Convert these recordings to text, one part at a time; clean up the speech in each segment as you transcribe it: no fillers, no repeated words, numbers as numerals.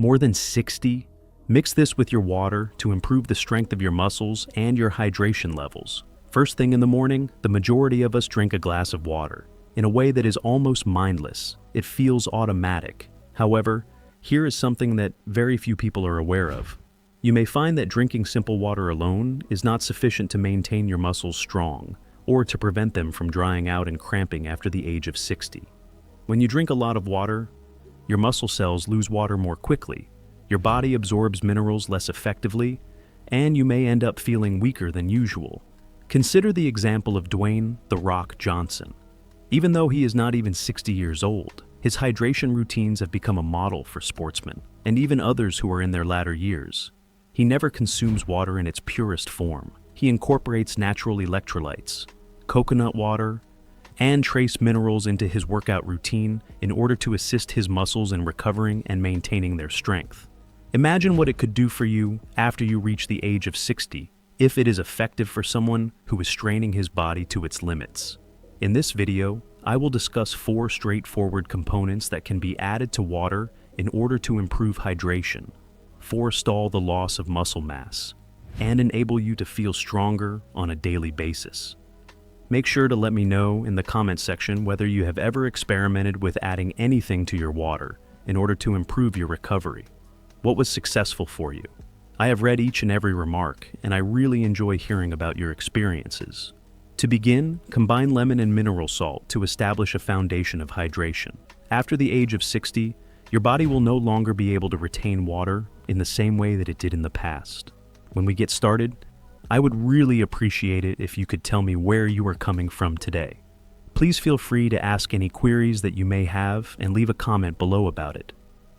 More than 60? Mix this with your water to improve the strength of your muscles and your hydration levels. First thing in the morning, the majority of us drink a glass of water. In a way that is almost mindless, it feels automatic. However, here is something that very few people are aware of. You may find that drinking simple water alone is not sufficient to maintain your muscles strong, or to prevent them from drying out and cramping after the age of 60. When you drink a lot of water, your muscle cells lose water more quickly, your body absorbs minerals less effectively, and you may end up feeling weaker than usual. Consider the example of Dwayne "The Rock" Johnson. Even though he is not even 60 years old, his hydration routines have become a model for sportsmen, and even others who are in their latter years. He never consumes water in its purest form. He incorporates natural electrolytes, coconut water, and trace minerals into his workout routine in order to assist his muscles in recovering and maintaining their strength. Imagine what it could do for you after you reach the age of 60, if it is effective for someone who is straining his body to its limits. In this video, I will discuss 4 straightforward components that can be added to water in order to improve hydration, forestall the loss of muscle mass, and enable you to feel stronger on a daily basis. Make sure to let me know in the comment section whether you have ever experimented with adding anything to your water in order to improve your recovery. What was successful for you? I have read each and every remark, and I really enjoy hearing about your experiences. To begin, combine lemon and mineral salt to establish a foundation of hydration. After the age of 60, your body will no longer be able to retain water in the same way that it did in the past. When we get started, I would really appreciate it if you could tell me where you are coming from today. Please feel free to ask any queries that you may have and leave a comment below about it.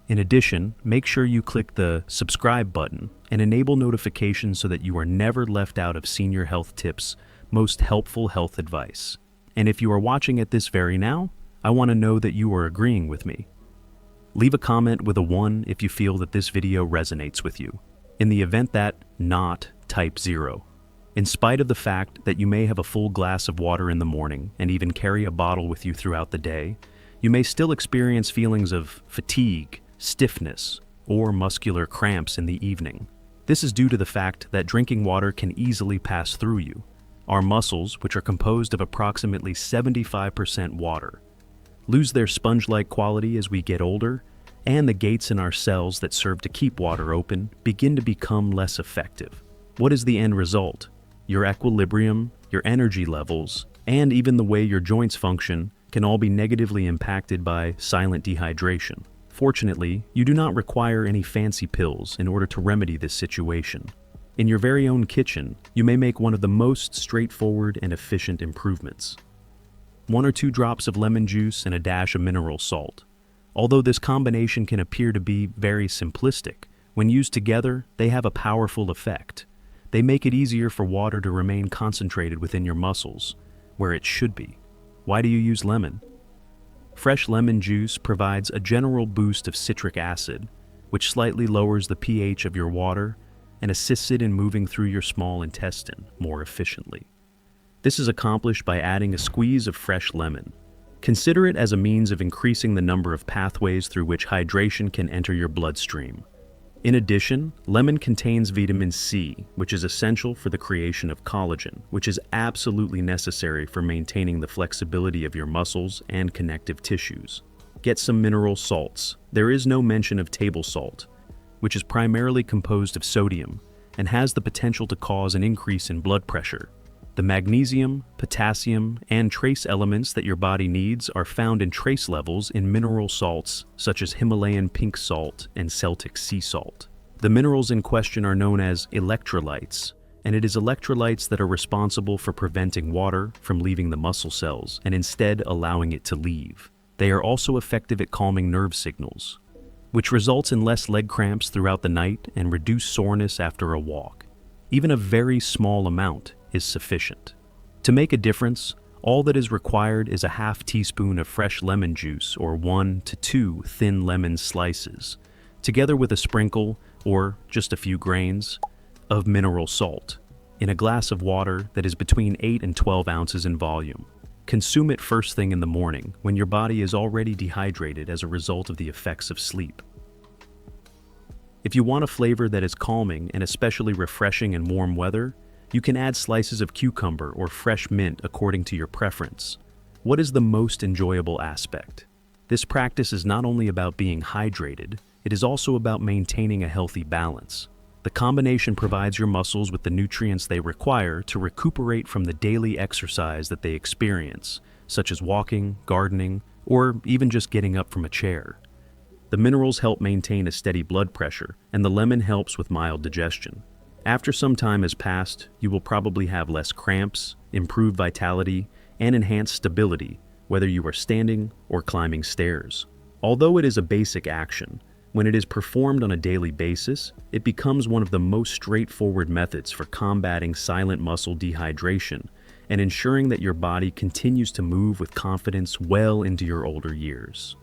In addition, make sure you click the subscribe button and enable notifications so that you are never left out of Senior Health Tips' most helpful health advice. And if you are watching at this very now, I want to know that you are agreeing with me. Leave a comment with a 1 if you feel that this video resonates with you. In the event that not, type 0. In spite of the fact that you may have a full glass of water in the morning and even carry a bottle with you throughout the day, you may still experience feelings of fatigue, stiffness, or muscular cramps in the evening. This is due to the fact that drinking water can easily pass through you. Our muscles, which are composed of approximately 75% water, lose their sponge-like quality as we get older, and the gates in our cells that serve to keep water open begin to become less effective. What is the end result? Your equilibrium, your energy levels, and even the way your joints function can all be negatively impacted by silent dehydration. Fortunately, you do not require any fancy pills in order to remedy this situation. In your very own kitchen, you may make one of the most straightforward and efficient improvements. 1 or 2 drops of lemon juice and a dash of mineral salt. Although this combination can appear to be very simplistic, when used together, they have a powerful effect. They make it easier for water to remain concentrated within your muscles, where it should be. Why do you use lemon? Fresh lemon juice provides a general boost of citric acid, which slightly lowers the pH of your water and assists it in moving through your small intestine more efficiently. This is accomplished by adding a squeeze of fresh lemon. Consider it as a means of increasing the number of pathways through which hydration can enter your bloodstream. In addition, lemon contains vitamin C, which is essential for the creation of collagen, which is absolutely necessary for maintaining the flexibility of your muscles and connective tissues. Get some mineral salts. There is no mention of table salt, which is primarily composed of sodium and has the potential to cause an increase in blood pressure. The magnesium, potassium, and trace elements that your body needs are found in trace levels in mineral salts such as Himalayan pink salt and Celtic sea salt. The minerals in question are known as electrolytes, and it is electrolytes that are responsible for preventing water from leaving the muscle cells and instead allowing it to leave. They are also effective at calming nerve signals, which results in less leg cramps throughout the night and reduced soreness after a walk. Even a very small amount is sufficient. To make a difference, all that is required is a half teaspoon of fresh lemon juice or 1 to 2 thin lemon slices, together with a sprinkle, or just a few grains, of mineral salt, in a glass of water that is between 8 and 12 ounces in volume. Consume it first thing in the morning when your body is already dehydrated as a result of the effects of sleep. If you want a flavor that is calming and especially refreshing in warm weather, you can add slices of cucumber or fresh mint according to your preference. What is the most enjoyable aspect? This practice is not only about being hydrated, it is also about maintaining a healthy balance. The combination provides your muscles with the nutrients they require to recuperate from the daily exercise that they experience, such as walking, gardening, or even just getting up from a chair. The minerals help maintain a steady blood pressure, and the lemon helps with mild digestion. After some time has passed, you will probably have less cramps, improved vitality, and enhanced stability, whether you are standing or climbing stairs. Although it is a basic action, when it is performed on a daily basis, it becomes one of the most straightforward methods for combating silent muscle dehydration and ensuring that your body continues to move with confidence well into your older years.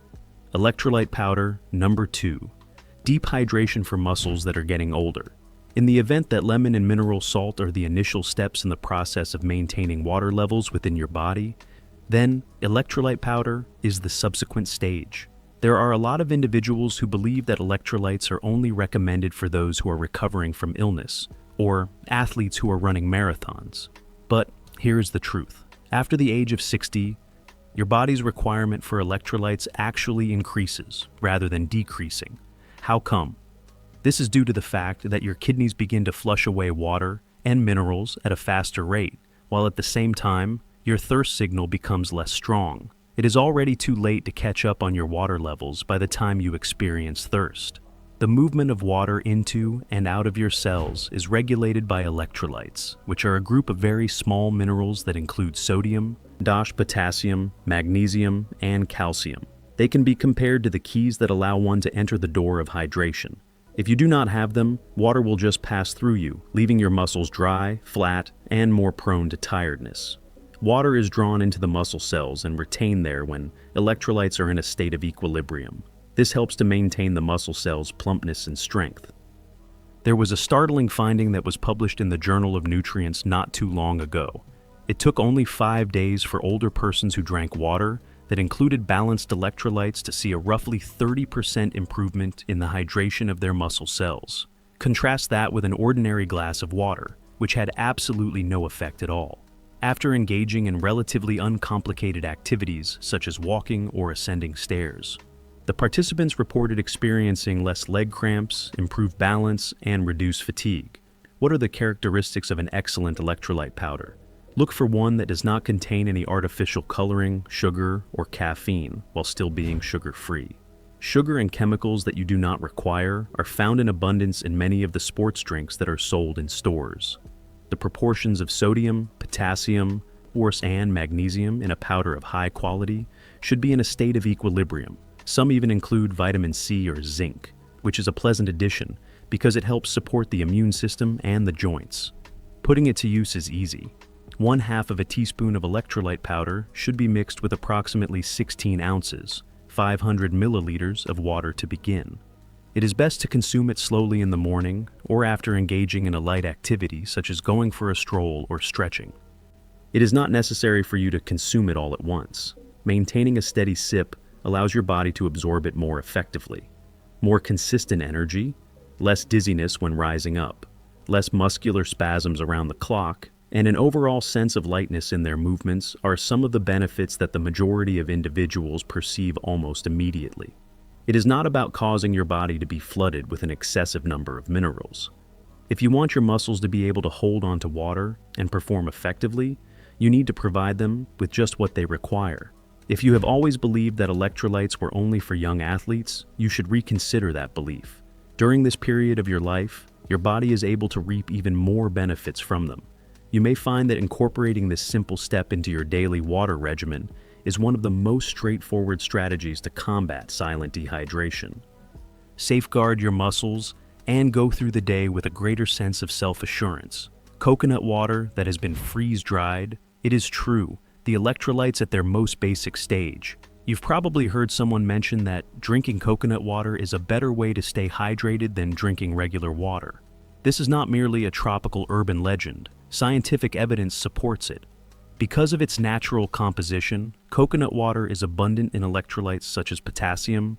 Electrolyte powder number 2. Deep hydration for muscles that are getting older. In the event that lemon and mineral salt are the initial steps in the process of maintaining water levels within your body, then electrolyte powder is the subsequent stage. There are a lot of individuals who believe that electrolytes are only recommended for those who are recovering from illness, or athletes who are running marathons. But here's the truth. After the age of 60, your body's requirement for electrolytes actually increases rather than decreasing. How come? This is due to the fact that your kidneys begin to flush away water and minerals at a faster rate, while at the same time, your thirst signal becomes less strong. It is already too late to catch up on your water levels by the time you experience thirst. The movement of water into and out of your cells is regulated by electrolytes, which are a group of very small minerals that include sodium, potassium, magnesium, and calcium. They can be compared to the keys that allow one to enter the door of hydration. If you do not have them, water will just pass through you, leaving your muscles dry, flat, and more prone to tiredness. Water is drawn into the muscle cells and retained there when electrolytes are in a state of equilibrium. This helps to maintain the muscle cells' plumpness and strength. There was a startling finding that was published in the Journal of Nutrients not too long ago. It took only 5 days for older persons who drank water that included balanced electrolytes to see a roughly 30% improvement in the hydration of their muscle cells. Contrast that with an ordinary glass of water, which had absolutely no effect at all. After engaging in relatively uncomplicated activities such as walking or ascending stairs, the participants reported experiencing less leg cramps, improved balance, and reduced fatigue. What are the characteristics of an excellent electrolyte powder? Look for one that does not contain any artificial coloring, sugar, or caffeine while still being sugar-free. Sugar and chemicals that you do not require are found in abundance in many of the sports drinks that are sold in stores. The proportions of sodium, potassium, phosphorus, and magnesium in a powder of high quality should be in a state of equilibrium. Some even include vitamin C or zinc, which is a pleasant addition because it helps support the immune system and the joints. Putting it to use is easy. 1/2 of a teaspoon of electrolyte powder should be mixed with approximately 16 ounces, 500 milliliters of water to begin. It is best to consume it slowly in the morning or after engaging in a light activity such as going for a stroll or stretching. It is not necessary for you to consume it all at once. Maintaining a steady sip allows your body to absorb it more effectively. More consistent energy, less dizziness when rising up, less muscular spasms around the clock, and an overall sense of lightness in their movements are some of the benefits that the majority of individuals perceive almost immediately. It is not about causing your body to be flooded with an excessive number of minerals. If you want your muscles to be able to hold on to water and perform effectively, you need to provide them with just what they require. If you have always believed that electrolytes were only for young athletes, you should reconsider that belief. During this period of your life, your body is able to reap even more benefits from them. You may find that incorporating this simple step into your daily water regimen is one of the most straightforward strategies to combat silent dehydration. Safeguard your muscles and go through the day with a greater sense of self-assurance. Coconut water that has been freeze-dried, it is true, the electrolytes at their most basic stage. You've probably heard someone mention that drinking coconut water is a better way to stay hydrated than drinking regular water. This is not merely a tropical urban legend. Scientific evidence supports it. Because of its natural composition, coconut water is abundant in electrolytes such as potassium,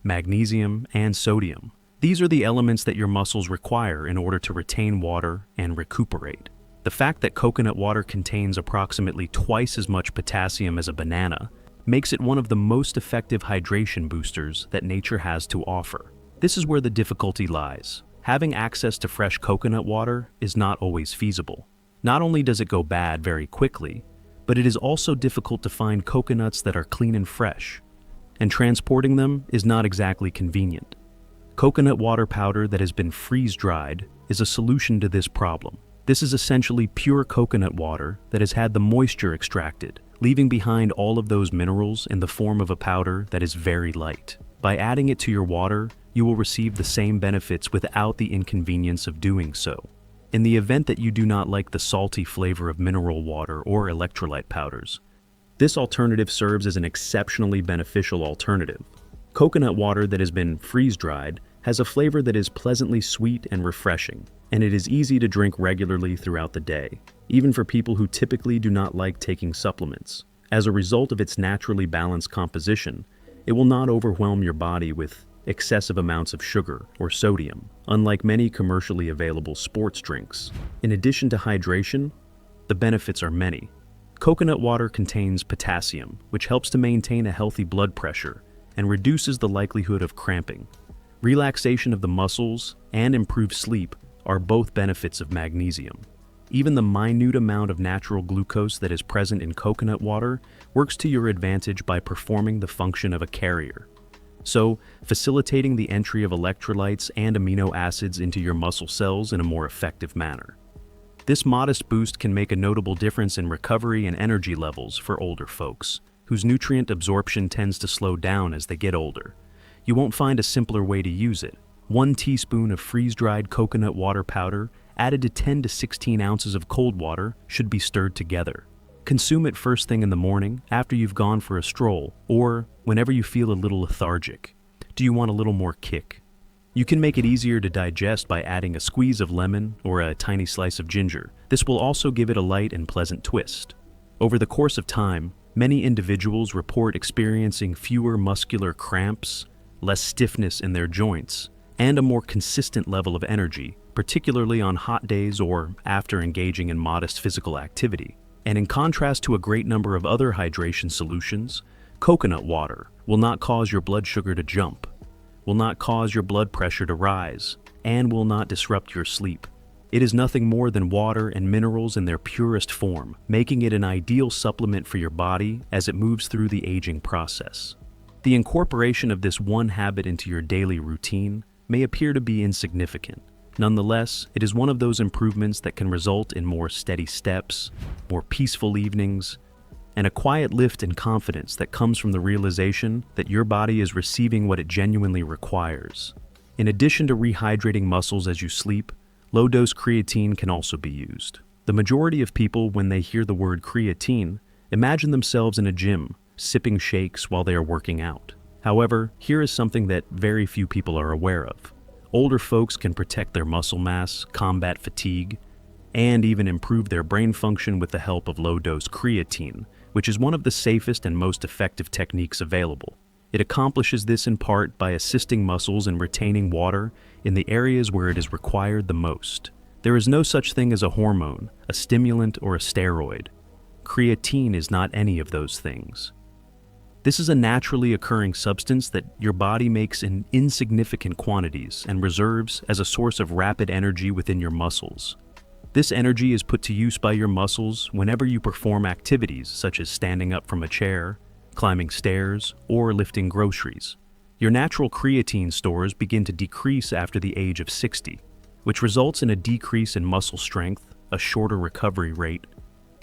magnesium, and sodium, These are the elements that your muscles require in order to retain water and recuperate. The fact that coconut water contains approximately twice as much potassium as a banana makes it one of the most effective hydration boosters that nature has to offer. This is where the difficulty lies. Having access to fresh coconut water is not always feasible. Not only does it go bad very quickly, but it is also difficult to find coconuts that are clean and fresh, and transporting them is not exactly convenient. Coconut water powder that has been freeze-dried is a solution to this problem. This is essentially pure coconut water that has had the moisture extracted, leaving behind all of those minerals in the form of a powder that is very light. By adding it to your water, you will receive the same benefits without the inconvenience of doing so. In the event that you do not like the salty flavor of mineral water or electrolyte powders, this alternative serves as an exceptionally beneficial alternative. Coconut water that has been freeze-dried has a flavor that is pleasantly sweet and refreshing, and it is easy to drink regularly throughout the day, even for people who typically do not like taking supplements. As a result of its naturally balanced composition, it will not overwhelm your body with excessive amounts of sugar or sodium, unlike many commercially available sports drinks. In addition to hydration, the benefits are many. Coconut water contains potassium, which helps to maintain a healthy blood pressure and reduces the likelihood of cramping. Relaxation of the muscles and improved sleep are both benefits of magnesium. Even the minute amount of natural glucose that is present in coconut water works to your advantage by performing the function of a carrier, so facilitating the entry of electrolytes and amino acids into your muscle cells in a more effective manner. This modest boost can make a notable difference in recovery and energy levels for older folks, whose nutrient absorption tends to slow down as they get older. You won't find a simpler way to use it. 1 teaspoon of freeze-dried coconut water powder added to 10 to 16 ounces of cold water should be stirred together. Consume it first thing in the morning, after you've gone for a stroll, or whenever you feel a little lethargic. Do you want a little more kick? You can make it easier to digest by adding a squeeze of lemon or a tiny slice of ginger. This will also give it a light and pleasant twist. Over the course of time, many individuals report experiencing fewer muscular cramps, less stiffness in their joints, and a more consistent level of energy, particularly on hot days or after engaging in modest physical activity. And in contrast to a great number of other hydration solutions, coconut water will not cause your blood sugar to jump, will not cause your blood pressure to rise, and will not disrupt your sleep. It is nothing more than water and minerals in their purest form, making it an ideal supplement for your body as it moves through the aging process. The incorporation of this one habit into your daily routine may appear to be insignificant. Nonetheless, it is one of those improvements that can result in more steady steps, more peaceful evenings, and a quiet lift in confidence that comes from the realization that your body is receiving what it genuinely requires. In addition to rehydrating muscles as you sleep, low-dose creatine can also be used. The majority of people, when they hear the word creatine, imagine themselves in a gym, sipping shakes while they are working out. However, here is something that very few people are aware of. Older folks can protect their muscle mass, combat fatigue, and even improve their brain function with the help of low-dose creatine, which is one of the safest and most effective techniques available. It accomplishes this in part by assisting muscles in retaining water in the areas where it is required the most. There is no such thing as a hormone, a stimulant, or a steroid. Creatine is not any of those things. This is a naturally occurring substance that your body makes in insignificant quantities and reserves as a source of rapid energy within your muscles. This energy is put to use by your muscles whenever you perform activities such as standing up from a chair, climbing stairs, or lifting groceries. Your natural creatine stores begin to decrease after the age of 60, which results in a decrease in muscle strength, a shorter recovery rate,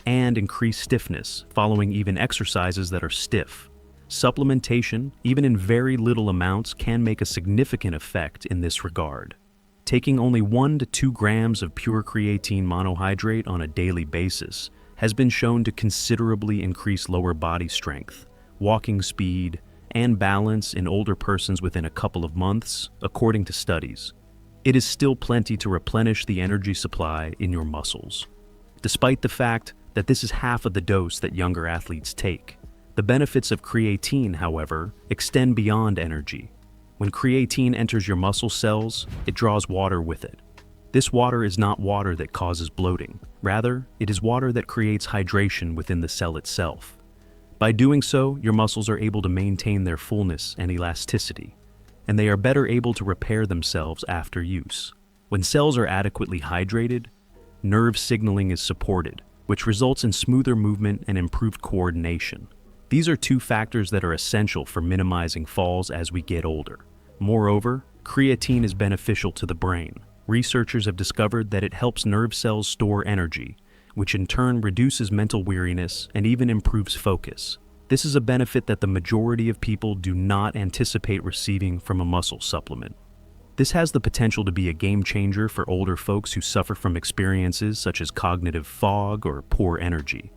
and increased stiffness following even exercises that are stiff. Supplementation, even in very little amounts, can make a significant effect in this regard. Taking only 1 to 2 grams of pure creatine monohydrate on a daily basis has been shown to considerably increase lower body strength, walking speed, and balance in older persons within a couple of months, according to studies. It is still plenty to replenish the energy supply in your muscles. Despite the fact that this is half of the dose that younger athletes take, the benefits of creatine, however, extend beyond energy. When creatine enters your muscle cells, it draws water with it. This water is not water that causes bloating. Rather, it is water that creates hydration within the cell itself. By doing so, your muscles are able to maintain their fullness and elasticity, and they are better able to repair themselves after use. When cells are adequately hydrated, nerve signaling is supported, which results in smoother movement and improved coordination. These are two factors that are essential for minimizing falls as we get older. Moreover, creatine is beneficial to the brain. Researchers have discovered that it helps nerve cells store energy, which in turn reduces mental weariness and even improves focus. This is a benefit that the majority of people do not anticipate receiving from a muscle supplement. This has the potential to be a game changer for older folks who suffer from experiences such as cognitive fog or poor energy.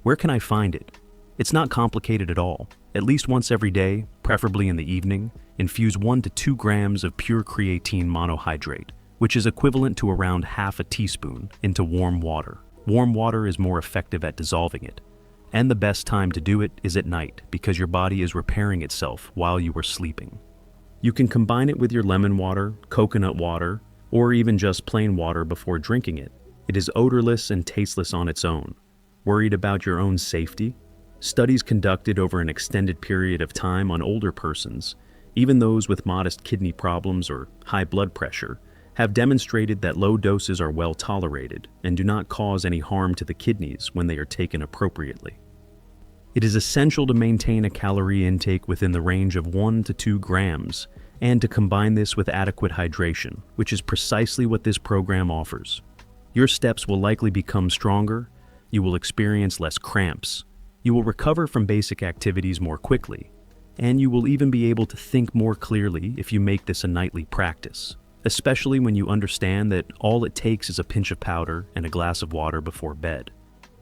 Where can I find it? It's not complicated at all. At least once every day, preferably in the evening, infuse 1 to 2 grams of pure creatine monohydrate, which is equivalent to around half a teaspoon, into warm water. Warm water is more effective at dissolving it. And the best time to do it is at night, because your body is repairing itself while you are sleeping. You can combine it with your lemon water, coconut water, or even just plain water before drinking it. It is odorless and tasteless on its own. Worried about your own safety? Studies conducted over an extended period of time on older persons, even those with modest kidney problems or high blood pressure, have demonstrated that low doses are well tolerated and do not cause any harm to the kidneys when they are taken appropriately. It is essential to maintain a calorie intake within the range of 1 to 2 grams and to combine this with adequate hydration, which is precisely what this program offers. Your steps will likely become stronger, you will experience less cramps, you will recover from basic activities more quickly, and you will even be able to think more clearly if you make this a nightly practice, especially when you understand that all it takes is a pinch of powder and a glass of water before bed.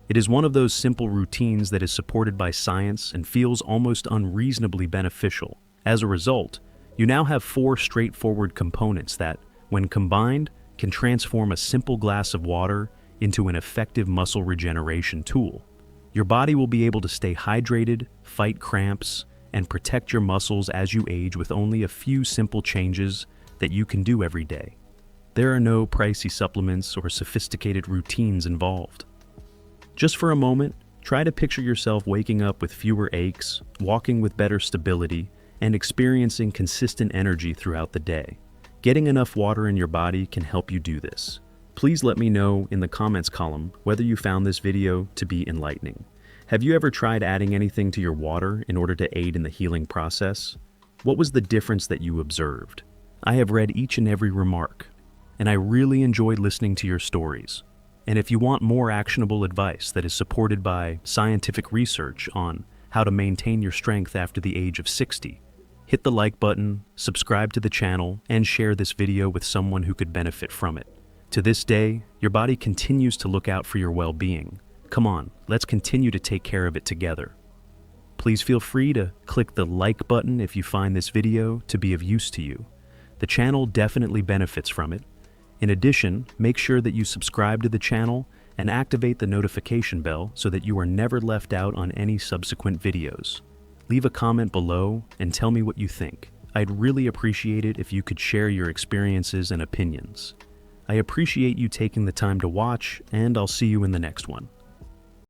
It is one of those simple routines that is supported by science and feels almost unreasonably beneficial. As a result, you now have 4 straightforward components that, when combined, can transform a simple glass of water into an effective muscle regeneration tool. Your body will be able to stay hydrated, fight cramps, and protect your muscles as you age with only a few simple changes that you can do every day. There are no pricey supplements or sophisticated routines involved. Just for a moment, try to picture yourself waking up with fewer aches, walking with better stability, and experiencing consistent energy throughout the day. Getting enough water in your body can help you do this. Please let me know in the comments column whether you found this video to be enlightening. Have you ever tried adding anything to your water in order to aid in the healing process? What was the difference that you observed? I have read each and every remark, and I really enjoyed listening to your stories. And if you want more actionable advice that is supported by scientific research on how to maintain your strength after the age of 60, hit the like button, subscribe to the channel, and share this video with someone who could benefit from it. To this day, your body continues to look out for your well-being. Come on, let's continue to take care of it together. Please feel free to click the like button if you find this video to be of use to you. The channel definitely benefits from it. In addition, make sure that you subscribe to the channel and activate the notification bell so that you are never left out on any subsequent videos. Leave a comment below and tell me what you think. I'd really appreciate it if you could share your experiences and opinions. I appreciate you taking the time to watch, and I'll see you in the next one.